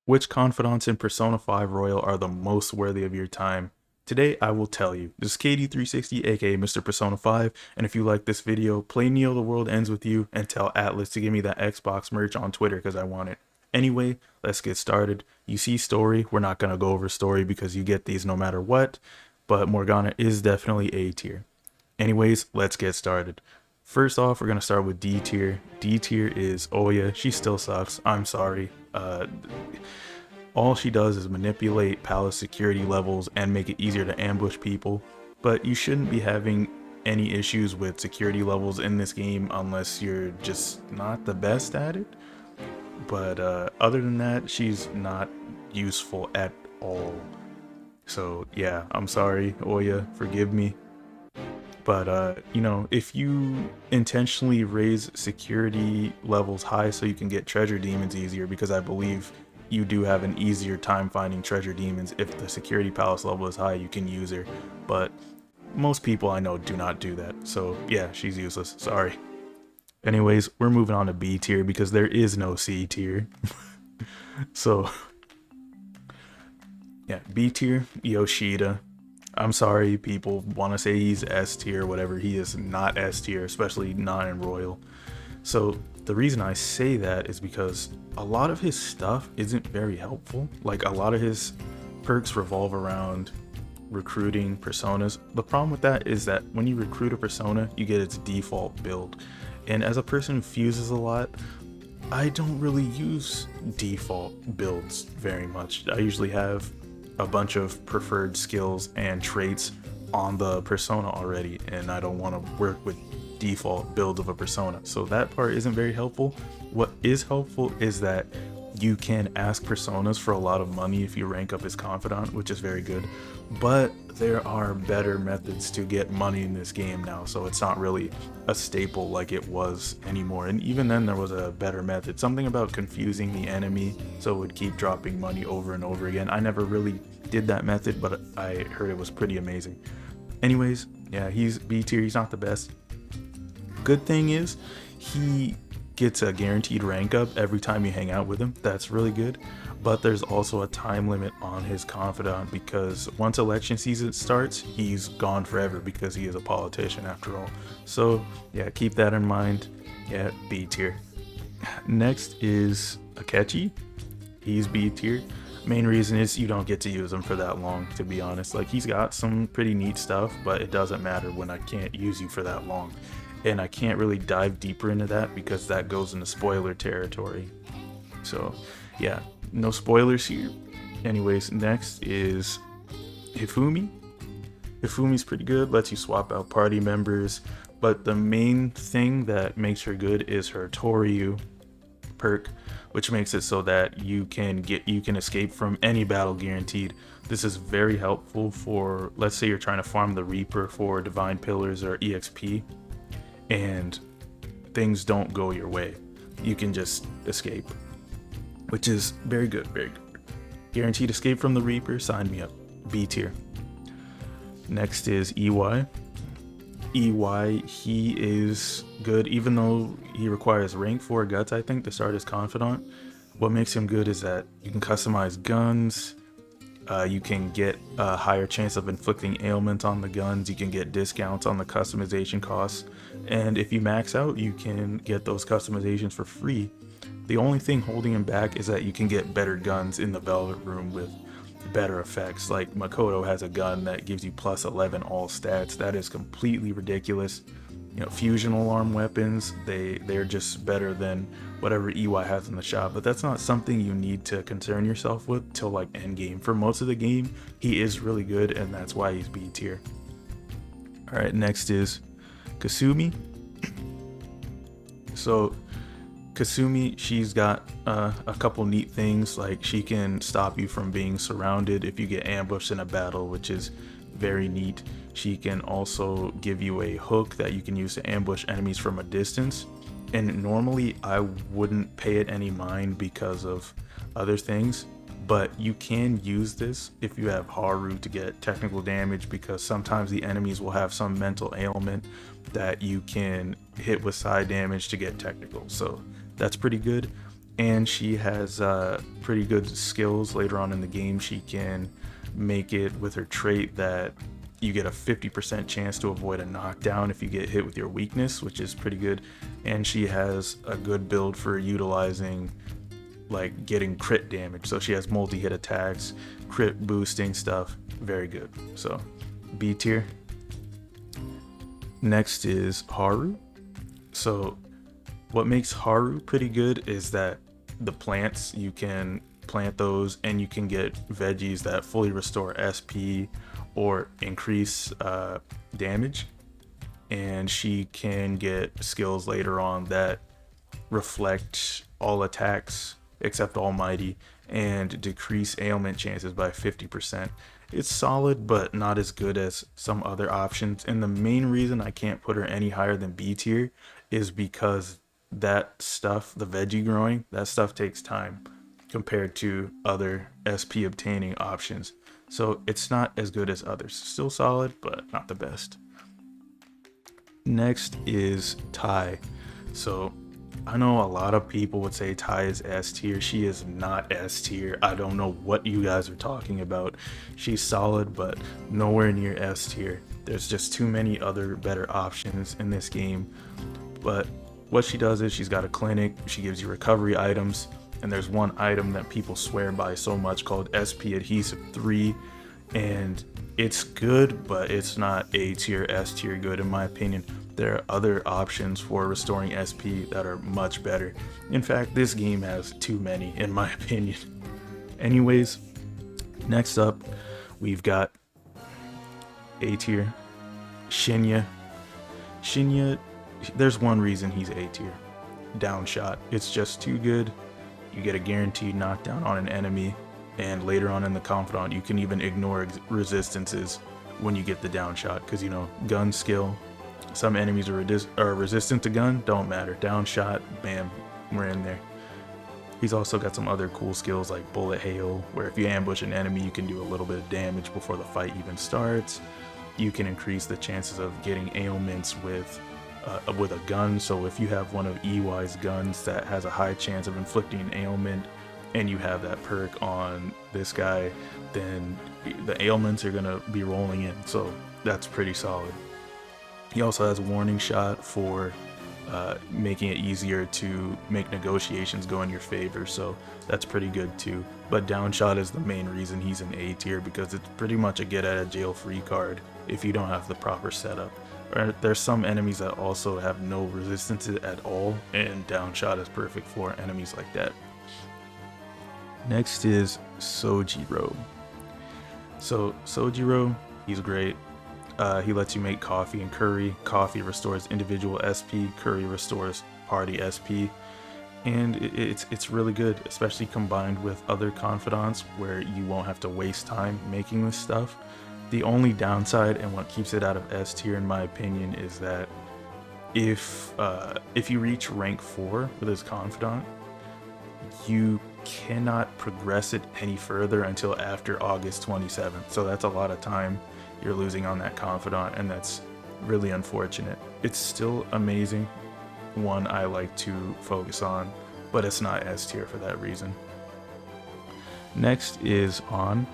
Which confidants in Persona 5 Royal are the most worthy of your time? Today I will tell you. This is KD360 aka Mr. Persona 5, and if you like this video, play Neo the World Ends With You and tell Atlas to give me that Xbox merch on Twitter because I want it. Anyway, let's get started. You see story, we're not going to go over story because you get these no matter what, but Morgana is definitely A tier. Anyways, let's get started. First off, we're going to start with D tier. D tier is Oya. She still sucks. I'm sorry. All she does is manipulate palace security levels and make it easier to ambush people, but you shouldn't be having any issues with security levels in this game unless you're just not the best at it. But other than that, she's not useful at all. So yeah, I'm sorry, Oya, forgive me. But if you intentionally raise security levels high so you can get treasure demons easier, because I believe you do have an easier time finding treasure demons if the security palace level is high, you can use her. But most people I know do not do that. So yeah, she's useless. Sorry. Anyways, we're moving on to B tier because there is no C tier. So yeah, B tier, Yoshida. I'm sorry, people want to say he's S tier, whatever. He is not S tier, especially not in Royal. So the reason I say that is because a lot of his stuff isn't very helpful. Like, a lot of his perks revolve around recruiting personas. The problem with that is that when you recruit a persona, you get its default build. And as a person who fuses a lot, I don't really use default builds very much. I usually have a bunch of preferred skills and traits on the persona already, and I don't want to work with default builds of a persona. So that part isn't very helpful. What is helpful is that you can ask personas for a lot of money if you rank up as confidant, which is very good. But there are better methods to get money in this game now, so it's not really a staple like it was anymore. And even then there was a better method, something about confusing the enemy so it would keep dropping money over and over again. I never really did that method, but I heard it was pretty amazing. Anyways, yeah, he's B tier. He's not the best. Good thing is he gets a guaranteed rank up every time you hang out with him. That's really good. But there's also a time limit on his confidant, because once election season starts, he's gone forever because he is a politician after all. So yeah, keep that in mind. Yeah, B tier. Next is Akechi. He's B tier. Main reason is you don't get to use him for that long, to be honest. Like, he's got some pretty neat stuff, but it doesn't matter when I can't use you for that long. And I can't really dive deeper into that because that goes into spoiler territory. So yeah, no spoilers here. Anyways, next is Hifumi. Hifumi's pretty good, lets you swap out party members, but the main thing that makes her good is her Toryu perk, which makes it so that you can escape from any battle guaranteed. This is very helpful for, let's say you're trying to farm the Reaper for Divine Pillars or EXP, and things don't go your way. You can just escape, which is very good, very good. Guaranteed escape from the Reaper, sign me up. B tier. Next is EY. EY, he is good, even though he requires rank 4 guts, I think, to start his confidant. What makes him good is that you can customize guns, you can get a higher chance of inflicting ailments on the guns, you can get discounts on the customization costs, and if you max out, you can get those customizations for free. The only thing holding him back is that you can get better guns in the Velvet Room with better effects. Like, Makoto has a gun that gives you plus 11 all stats. That is completely ridiculous. Fusion alarm weapons, they're just better than whatever EY has in the shop, but that's not something you need to concern yourself with till like end game. For most of the game, he is really good, and that's why he's B tier. All right, next is Kasumi. So Kasumi, she's got a couple neat things, like she can stop you from being surrounded if you get ambushed in a battle, which is very neat. She can also give you a hook that you can use to ambush enemies from a distance, and normally I wouldn't pay it any mind because of other things, but you can use this if you have Haru to get technical damage, because sometimes the enemies will have some mental ailment that you can hit with side damage to get technical. So that's pretty good. and she has pretty good skills later on in the game. She can make it with her trait that you get a 50% chance to avoid a knockdown if you get hit with your weakness, which is pretty good. And she has a good build for utilizing like getting crit damage. So she has multi-hit attacks, crit boosting stuff. Very good. So B tier. Next is Haru. So what makes Haru pretty good is that the plants, you can plant those and you can get veggies that fully restore SP or increase damage. And she can get skills later on that reflect all attacks except Almighty and decrease ailment chances by 50%. It's solid, but not as good as some other options. And the main reason I can't put her any higher than B tier is because that stuff, the veggie growing, that stuff takes time compared to other SP obtaining options. So it's not as good as others. Still solid, but not the best. Next is Tai. So I know a lot of people would say Tai is S tier. She is not S tier. I don't know what you guys are talking about. She's solid, but nowhere near S tier. There's just too many other better options in this game. But what she does is she's got a clinic. She gives you recovery items. And there's one item that people swear by so much called SP Adhesive 3. And it's good, but it's not A tier, S tier good in my opinion. There are other options for restoring SP that are much better. In fact, this game has too many in my opinion. Anyways, next up, we've got A tier, Shinya. Shinya, there's one reason he's A tier. Downshot. It's just too good. You get a guaranteed knockdown on an enemy, and later on in the Confidant, you can even ignore resistances when you get the downshot, because, you know, gun skill. Some enemies are resistant to gun, don't matter. Downshot, bam, we're in there. He's also got some other cool skills like bullet hail, where if you ambush an enemy, you can do a little bit of damage before the fight even starts. You can increase the chances of getting ailments with a gun. So if you have one of EY's guns that has a high chance of inflicting an ailment, and you have that perk on this guy, then the ailments are gonna be rolling in. So that's pretty solid. He also has a warning shot for making it easier to make negotiations go in your favor, so that's pretty good too. But downshot is the main reason he's an A tier, because it's pretty much a get out of jail free card if you don't have the proper setup. There's some enemies that also have no resistance at all, and downshot is perfect for enemies like that. Next is Sojiro. So Sojiro, he's great. He lets you make coffee and curry. Coffee restores individual SP, curry restores party SP, and it's really good, especially combined with other confidants where you won't have to waste time making this stuff. The only downside, and what keeps it out of S tier in my opinion, is that if you reach rank 4 with this confidant, you cannot progress it any further until after August 27th. So that's a lot of time you're losing on that confidant, and that's really unfortunate. It's still amazing, one I like to focus on, but it's not S tier for that reason. Next is On.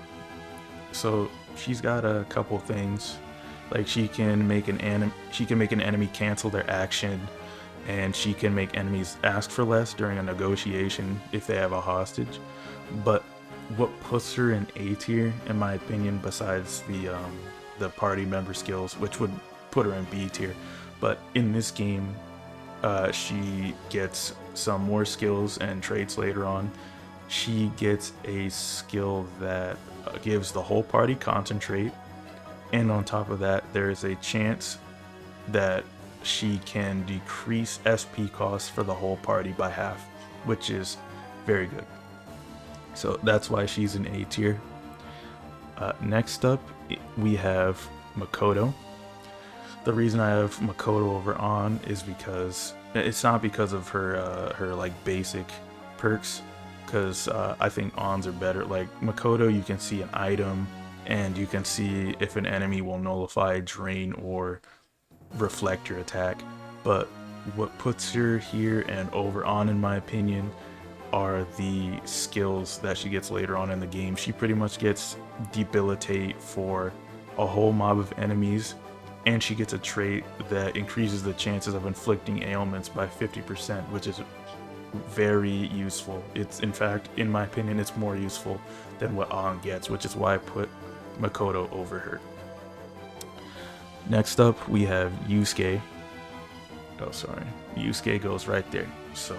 So she's got a couple things, like she can make an enemy cancel their action, and she can make enemies ask for less during a negotiation if they have a hostage. But what puts her in A tier, in my opinion, besides the party member skills, which would put her in B tier, but in this game, she gets some more skills and traits later on. She gets a skill that gives the whole party concentrate, and on top of that, there is a chance that she can decrease SP costs for the whole party by half, which is very good. So that's why she's in A tier. Next up, we have Makoto. The reason I have Makoto over On is because it's not because of her like basic perks, because I think Ons are better. Like Makoto, you can see an item, and you can see if an enemy will nullify, drain, or reflect your attack. But what puts her here and over On, in my opinion, are the skills that she gets later on in the game. She pretty much gets debilitate for a whole mob of enemies, and she gets a trait that increases the chances of inflicting ailments by 50%, which is very useful. It's, in fact, in my opinion, it's more useful than what An gets, which is why I put Makoto over her. Next up, we have Yusuke. Oh, sorry. Yusuke goes right there. So,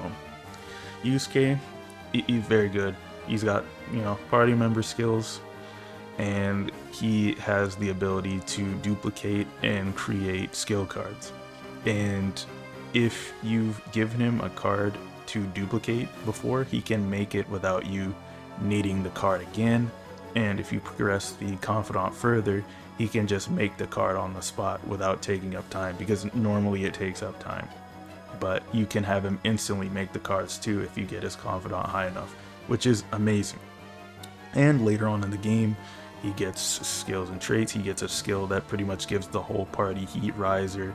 Yusuke, he's very good. He's got, party member skills, and he has the ability to duplicate and create skill cards. And if you've given him a card to duplicate before, he can make it without you needing the card again. And if you progress the Confidant further, he can just make the card on the spot without taking up time, because normally it takes up time. But you can have him instantly make the cards too if you get his Confidant high enough, which is amazing. And later on in the game, he gets skills and traits. He gets a skill that pretty much gives the whole party Heat Riser,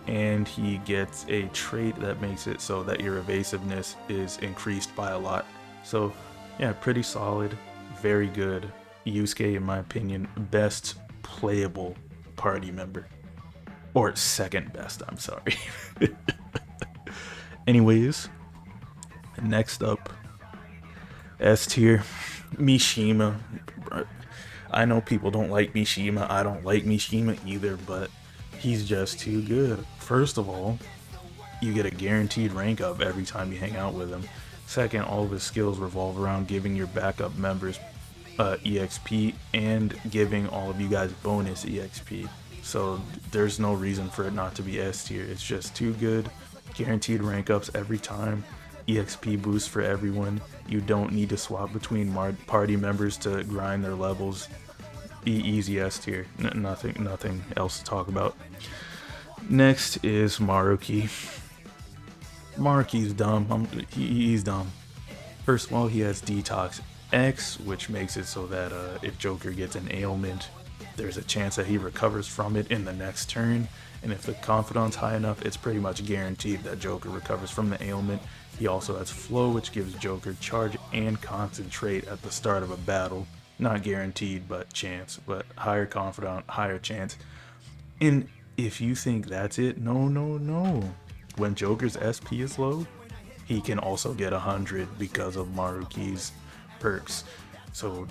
and he gets a trait that makes it so that your evasiveness is increased by a lot. So yeah, pretty solid, very good. Yusuke, in my opinion, best playable party member, or second best, I'm sorry. Anyways, next up, S tier, Mishima. I know people don't like Mishima. I don't like Mishima either, but he's just too good. First of all, you get a guaranteed rank up every time you hang out with him. Second, all of his skills revolve around giving your backup members EXP and giving all of you guys bonus EXP. So there's no reason for it not to be S tier. It's just too good. Guaranteed rank ups every time. EXP boost for everyone. You don't need to swap between party members to grind their levels. Easy S tier. Nothing else to talk about. Next is Maruki. Maruki's dumb. He's dumb. First of all, he has Detox X, which makes it so that if Joker gets an ailment, there's a chance that he recovers from it in the next turn. And if the Confidant's high enough, it's pretty much guaranteed that Joker recovers from the ailment. He also has Flow, which gives Joker charge and concentrate at the start of a battle. Not guaranteed, but chance. But higher Confidant, higher chance. And if you think that's it, no. When Joker's SP is low, he can also get 100 because of Maruki's perks. So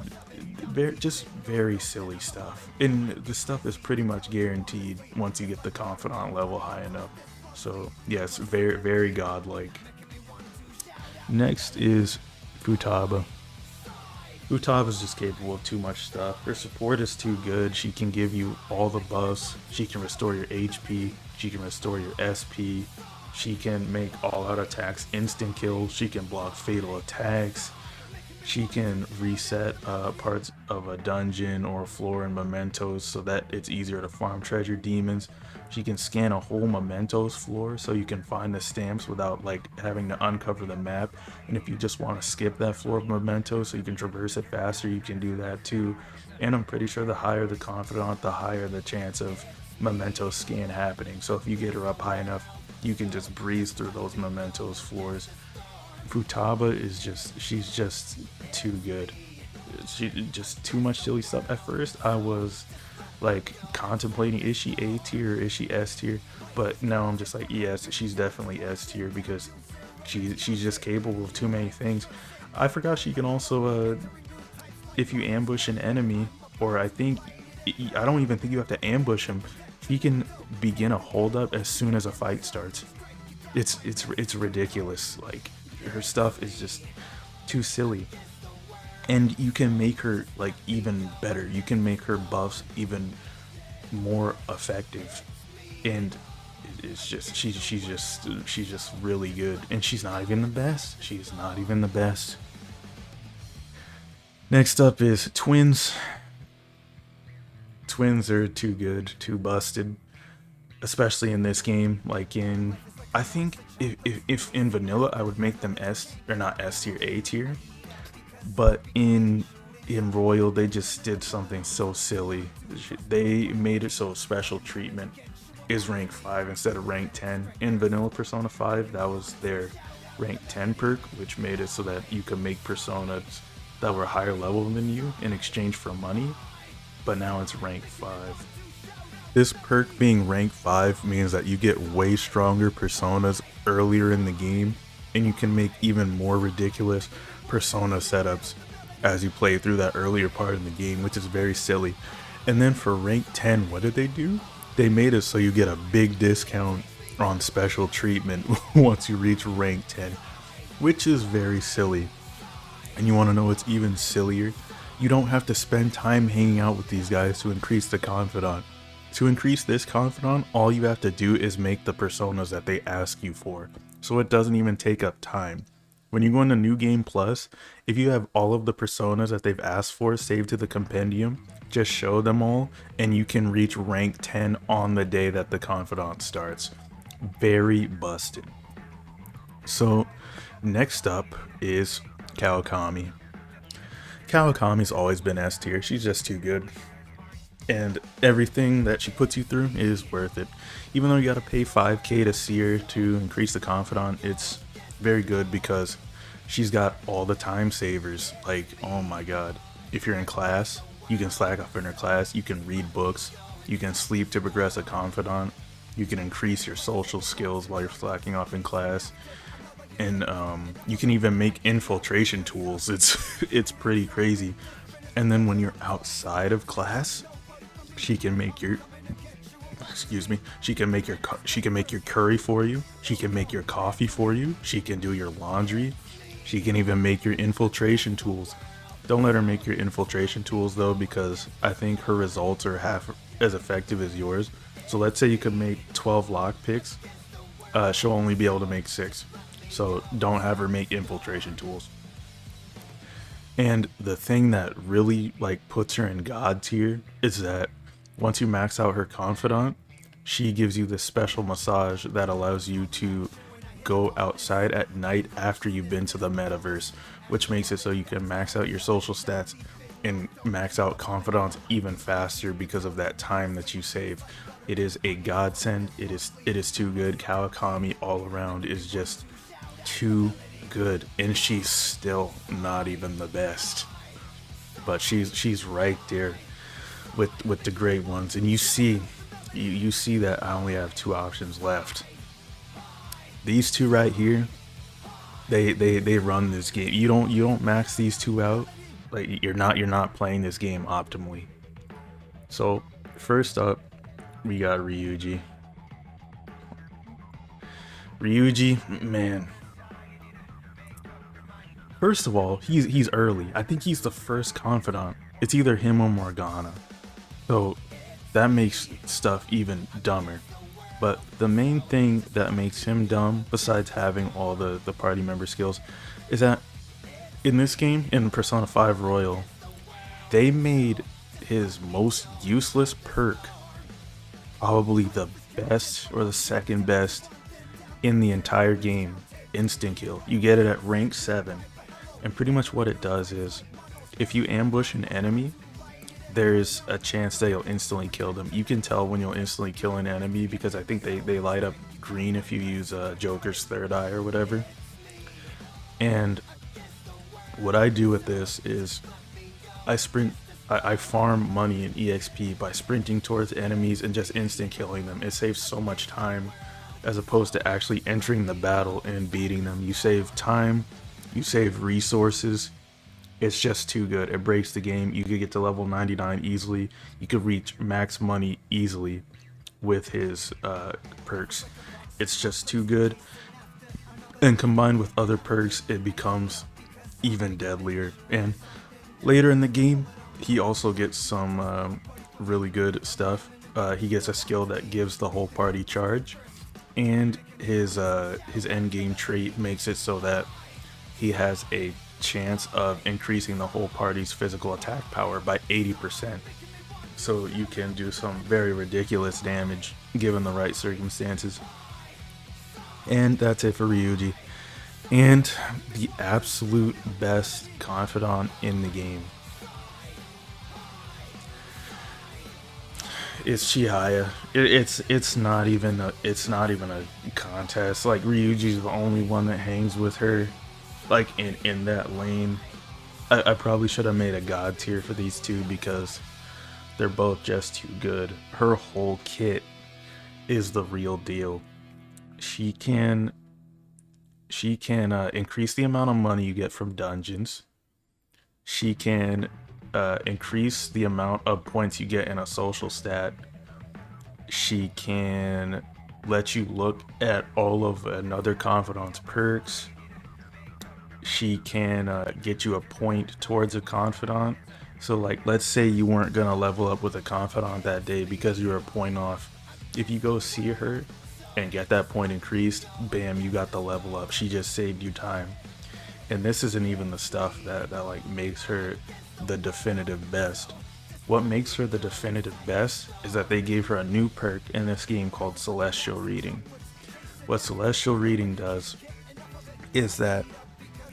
just very silly stuff, and the stuff is pretty much guaranteed once you get the Confidant level high enough. So yes, very godlike. Next is Futaba. Futaba is just capable of too much stuff. Her support is too good. She can give you all the buffs. She can restore your HP. She can restore your SP. She can make all-out attacks instant kills. She can block fatal attacks. She can reset parts of a dungeon or floor in mementos so that it's easier to farm treasure demons. She can scan a whole mementos floor so you can find the stamps without having to uncover the map. And if you just want to skip that floor of mementos so you can traverse it faster, you can do that too. And I'm pretty sure the higher the Confidant, the higher the chance of memento scan happening. So if you get her up high enough, you can just breeze through those mementos floors. Futaba is she's just too good. She just too much silly stuff. At first I was contemplating, is she A tier or is she S tier? But now I'm just like, yes, she's definitely S tier because she's just capable of too many things. I forgot she can also if you ambush an enemy, or I don't even think you have to ambush him, he can begin a holdup as soon as a fight starts. It's ridiculous. Her stuff is just too silly, and you can make her even better. You can make her buffs even more effective, and it's just she's just really good. And she's not even the best. She's not even the best. Next up is Twins. Twins are too good, too busted, especially in this game. I think if in vanilla, I would make them not S tier, A tier. But in Royal, they just did something so silly. They made it so special treatment is rank 5 instead of rank 10. In vanilla Persona 5, that was their rank 10 perk, which made it so that you could make personas that were higher level than you in exchange for money, but now it's rank 5. This perk being rank 5 means that you get way stronger personas earlier in the game, and you can make even more ridiculous persona setups as you play through that earlier part of the game, which is very silly. And then for rank 10, what did they do? They made it so you get a big discount on special treatment once you reach rank 10, which is very silly. And you want to know what's even sillier? You don't have to spend time hanging out with these guys to increase the Confidant. To increase this Confidant, all you have to do is make the personas that they ask you for. So it doesn't even take up time. When you go into New Game Plus, if you have all of the personas that they've asked for saved to the compendium, just show them all and you can reach rank 10 on the day that the Confidant starts. Very busted. So next up is Kawakami. Kawakami's always been S tier. She's just too good. And everything that she puts you through is worth it. Even though you gotta pay 5k to see her to increase the Confidant, it's very good because she's got all the time savers. Like, oh my god. If you're in class, you can slack off in her class, you can read books, you can sleep to progress a Confidant, you can increase your social skills while you're slacking off in class, and you can even make infiltration tools. It's pretty crazy. And then when you're outside of class, she can make your she can make your curry for you, she can make your coffee for you, she can do your laundry, she can even make your infiltration tools. Don't let her make your infiltration tools though, because I think her results are half as effective as yours. So let's say you could make 12 lockpicks, she'll only be able to make 6. So don't have her make infiltration tools. And the thing that really like puts her in god tier is that once you max out her Confidant, she gives you this special massage that allows you to go outside at night after you've been to the metaverse, which makes it so you can max out your social stats and max out Confidants even faster because of that time that you save. It is a godsend. It is too good. Kawakami all around is just too good, and she's still not even the best, but she's right there with the great ones. And you see that I only have 2 options left. These 2 right here, they run this game. You don't max these 2 out, like you're not playing this game optimally. So first up, we got Ryuji. Man, first of all, he's early. I think he's the first Confidant. It's either him or Morgana. So that makes stuff even dumber. But the main thing that makes him dumb, besides having all the party member skills, is that in this game, in Persona 5 Royal, they made his most useless perk probably the best or the second best in the entire game. Instant kill. You get it at rank 7. And pretty much what it does is, if you ambush an enemy, there's a chance that you'll instantly kill them. You can tell when you'll instantly kill an enemy because I think they light up green if you use Joker's third eye or whatever. And what I do with this is I farm money in EXP by sprinting towards enemies and just instant killing them. It saves so much time as opposed to actually entering the battle and beating them. You save time, you save resources. It's just too good. It breaks the game. You could get to level 99 easily. You could reach max money easily with his perks. It's just too good. And combined with other perks, it becomes even deadlier. And later in the game, he also gets some really good stuff. He gets a skill that gives the whole party charge. And his end game trait makes it so that he has a chance of increasing the whole party's physical attack power by 80%. So you can do some very ridiculous damage given the right circumstances. And that's it for Ryuji. And the absolute best Confidant in the game. It's Chihaya. It's not even a contest. Like Ryuji's the only one that hangs with her, like in that lane. I probably should have made a god tier for these two because they're both just too good. Her whole kit is the real deal. She can increase the amount of money you get from dungeons. She can increase the amount of points you get in a social stat. She can let you look at all of another confidant's perks. She can get you a point towards a confidant. So, like, let's say you weren't gonna level up with a confidant that day because you were a point off. If you go see her and get that point increased, bam, you got the level up. She just saved you time. And this isn't even the stuff that like makes her the definitive best. What makes her the definitive best is that they gave her a new perk in this game called Celestial Reading. What Celestial Reading does is that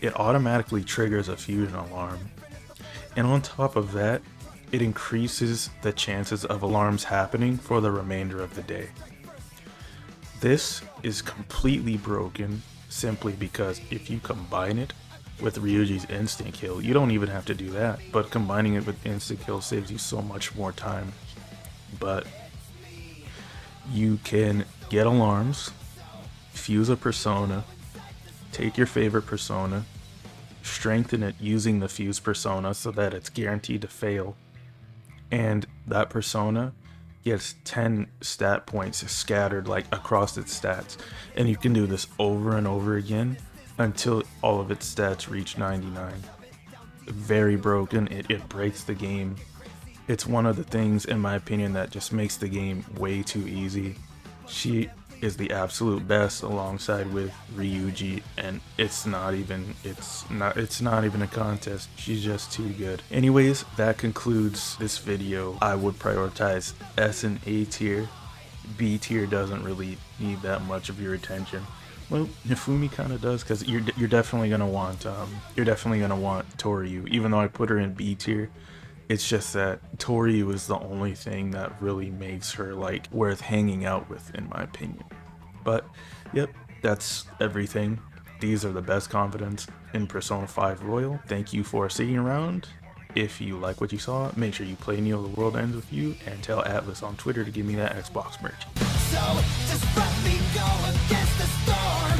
it automatically triggers a fusion alarm. And on top of that, it increases the chances of alarms happening for the remainder of the day. This is completely broken simply because if you combine it with Ryuji's instant kill, you don't even have to do that, but combining it with instant kill saves you so much more time. But you can get alarms, fuse a persona, take your favorite persona, strengthen it using the fuse persona so that it's guaranteed to fail, and that persona gets 10 stat points scattered like across its stats, and you can do this over and over again until all of its stats reach 99. Very broken. It breaks the game. It's one of the things, in my opinion, that just makes the game way too easy. She is the absolute best alongside with Ryuji, and it's not even a contest. She's just too good. Anyways, that concludes this video. I would prioritize S and A tier. B tier doesn't really need that much of your attention. Well, Hifumi kind of does, because you're definitely gonna want Toryu. Even though I put her in B tier, it's just that Toryu is the only thing that really makes her like worth hanging out with, in my opinion. But yep, that's everything. These are the best confidants in Persona 5 Royal. Thank you for sticking around. If you like what you saw, make sure you play Neo The World Ends With You, and tell Atlas on Twitter to give me that Xbox merch. So just let me go against the storm.